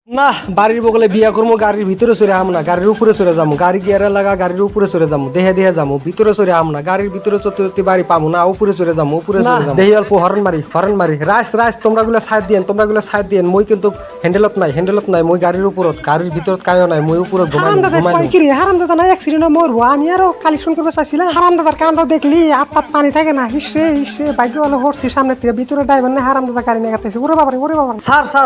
না বাড়ির বগলে বিয়া করবো গাড়ির ভিতরে চড়ে আম না গাড়ির উপরে চড়ে যাবো গাড়ি গিয়ারে লাগা গাড়ির উপরে চড়ে যাবো দেহে দেহে যাবো ভিতরে চড়ে আম না গাড়ির ভিতরে চড়তে চড়তে বাড়ি পাবো না উপরে চড়ে যাবো উপরে চড়ে যাবো দেহি অল্প হরন মারি রাইস তোমরা গুলা সাইড দিয়েন মই কিন্তু হ্যান্ডেলত নাই মই গাড়ির উপরত গাড়ির ভিতরত কায়ও নাই মই উপরে হারাম দাদা নাই অ্যাক্সিডেন্ট মরবো আমি আরো কালেকশন করবো চাইছিলাম হারাম দাদার কাণ্ড দেখলি আপাত পানি থাকে না হিসে ভাগ্য ভালো হরছি সামনে থেকে ভিতরে ড্রাইভার না হারাম দাদা গাড়ি নিয়ে গেছে ওরে বাবা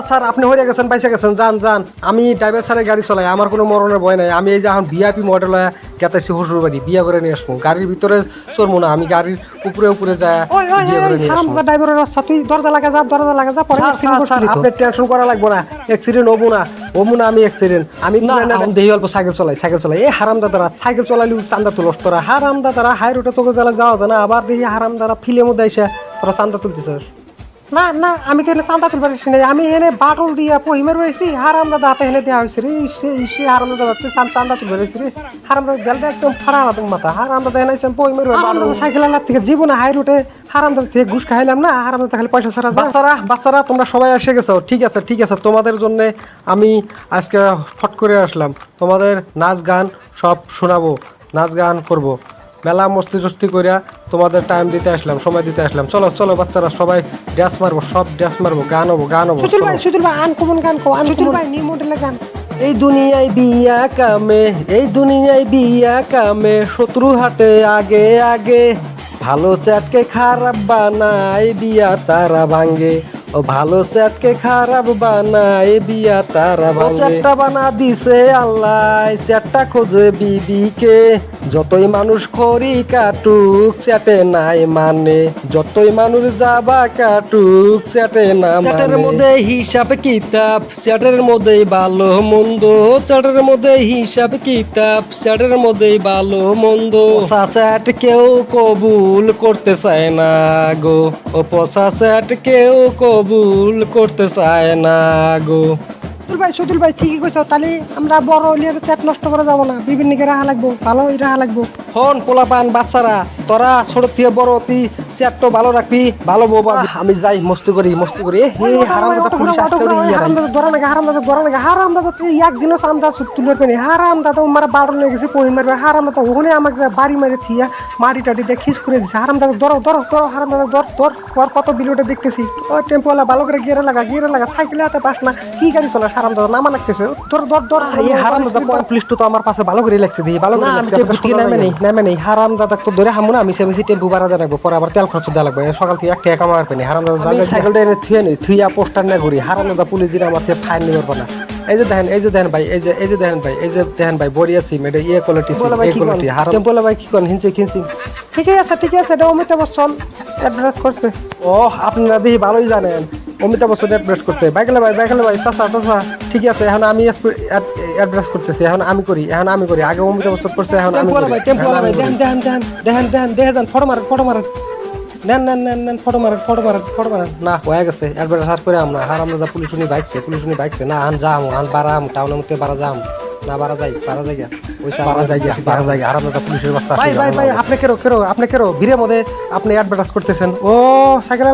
স্যার আপনি হয়ে গেছেন বাইসে গেছেন যান আমি ড্রাইভার স্যারের গাড়ি চলাই আমার কোনো মরণের ভয় নাই আমি এই যে এখন ভিআইপি মডেল গেতেছি শ্বশুর বাড়ি বিয়া করে নিয়ে আসবো গাড়ির ভিতরে চড়বো না আমি গাড়ির উপরে যায় বিয়ে করে নিয়ে আসবো ড্রাইভারের রাস্তা তুই দরজা লাগা যা পরে আপনি টেনশন করা লাগবে না অ্যাক্সিডেন্ট হবো না আমি অ্যাক্সিডেন্ট আমি দেহি অল্প সাইকেল চলাই এই হারাম দাদারা সাইকেল চলাইলে চান্দা তুলস তোরা হারাম দাদারা হাই রোডে তোকে জ্বালা যাওয়া যায় না আবার দেখি হারাম দাদা ফিলের মধ্যে এসে তোরা চান্দা তুলতেছিস না আমি তো এনে চান্দা তুলবার আমি এনে বাটল দিয়া পহিমের রয়েছি হারাম দাদা হাতে এনে দেওয়া হয়েছে রে ইসে হারাম দাদা চান্দা তুলবার রয়েছে রে হারাম দাদা গেলটা একদম ফাড়া না তোমার মাথা হারাম দাদা এনে পহিমের সাইকেল আনার থেকে জীবনে হাই রোডে হারাম দাদা থেকে ঘুষ খাইলাম না হারাম দাদা খালি পয়সা ছাড়া বাচ্চারা তোমরা সবাই এসে গেছো ঠিক আছে তোমাদের জন্য আমি আজকে ফট করে আসলাম তোমাদের নাচ গান সব শোনাবো নাচ গান করবো মেলা মস্তি করিয়া তোমাদের টাইম দিতে আসলাম সময় দিতে আসলাম চলো বাচ্চারা সবাই ড্যান্স মারবো গান হবো সুতুল ভাই আনকমন গান কো সুতুল ভাই নিউ মডেলের গান এই দুনিয়ায় বিয়া কামে শত্রু হাটে আগে ভালো চ্যাটকে খারাপ বানায় বিয়া তারা ভাঙ্গে ও ভালো চ্যাটকে খারাপ বানায় বিয়া তারা ভাঙ্গে চ্যাটটা বানা দিছে আল্লাহ চ্যাটটা খোঁজে বিবিকে যতই মানুষ খড়ি কাটুক চ্যাটে নাই মানে যতই মানুষ যাবা কাটুক চ্যাটে না চ্যাটের মধ্যে হিসাব কিতাব চ্যাটের মধ্যে ভালো মন্দ চ্যাটের মধ্যে হিসাব কিতাব চ্যাটের মধ্যে ভালো মন্দ চ্যাট কেউ কবুল করতে চায় না গো ও পচা চ্যাট কেউ কবুল করতে চায় না গো সুতুল ভাই ঠিকই কইছো তাহলে আমরা বড় হইলে চ্যাট নষ্ট করে যাবো না বিভিন্ন রাহা লাগবো ভালো রাহা লাগবো হন পোলাপান বাচ্চারা তোরা ছোট থেকে বড় তুই চ্যাটটা ভালো রাখবি ভালো বউ আমি যাই মস্তি করি হারাম দাদা পুলিশ আজকে হারাম দাদা তুই একদিনও চান্দা তুলে পেনি হারাম দাদা মারা বাড়ো নিয়ে গেছে পহি মারবে হারাম দাদা ওখানে আমাকে বাড়ি মারে থিয়া মাটি টাটি দিয়ে খিস করে দিছে হারাম দাদা ধরো হারাম দাদা ধর কত ভিডিওটা দেখতেছি ওই টেম্পোওয়ালা ভালো করে গিয়ে লাগা সাইকেলে হাতে পাস না কি গাড়ি চলা হারাম দাদা নামা লাগতেছে ধর এই হারাম দাদা পুলিশটা তো আমার পাশে ভালো করে লাগছে দিই ভালো করে লাগছে নামে নেই হারাম দাদা তো ধরে হামু না আমি টেম্পু ভাড়া দেবো পরে আবার তেল খরচ দেওয়া লাগবে সকাল থেকে 1 টাকা কামার পেনি হারাম দাদা সাইকেলটা এনে থুইয়া পোস্টার না ঘুরি হারাম দাদা পুলিশ দিন আমার থেকে ফাইন নিবার পানা এই যে দেখেন ভাই এই যে দেখেন ভাই বড়িয়া সিম এটা কোয়ালিটি হারাম টেম্পোলা ভাই কি করেন হিনছি ঠিকই আছে এটা অমিতাভ বচ্চন অ্যাডভার্টাইজ করছে ও আপনারা দেখি ভালোই জানেন অমিতাভ বচ্চন অ্যাডভার্টাইজ করছে বাইকেলে ভাই চাচা ঠিক আছে এখন আমি অ্যাডভার্টাইজ করতেছি এখন আমি করি আগে অমিতাভ বচ্চন করছে এখন আমি করি টেম্পোওয়ালা ভাই দেখেন ফটো মারেন নেন ফটো মারেন না হয়ে গেছে অ্যাডভার্টাইজ করে আমরা হারাম দাদা পুলিশ বাইকছে না আন যাম আন বারাম টাউনের মধ্যে বারা যাম না বারা যাই হারাম দাদা পুলিশের বাচ্চা ভাই আপনি কেরো ভিড়ের মধ্যে আপনি অ্যাডভার্টাইজ করতেছেন ও সাইকেল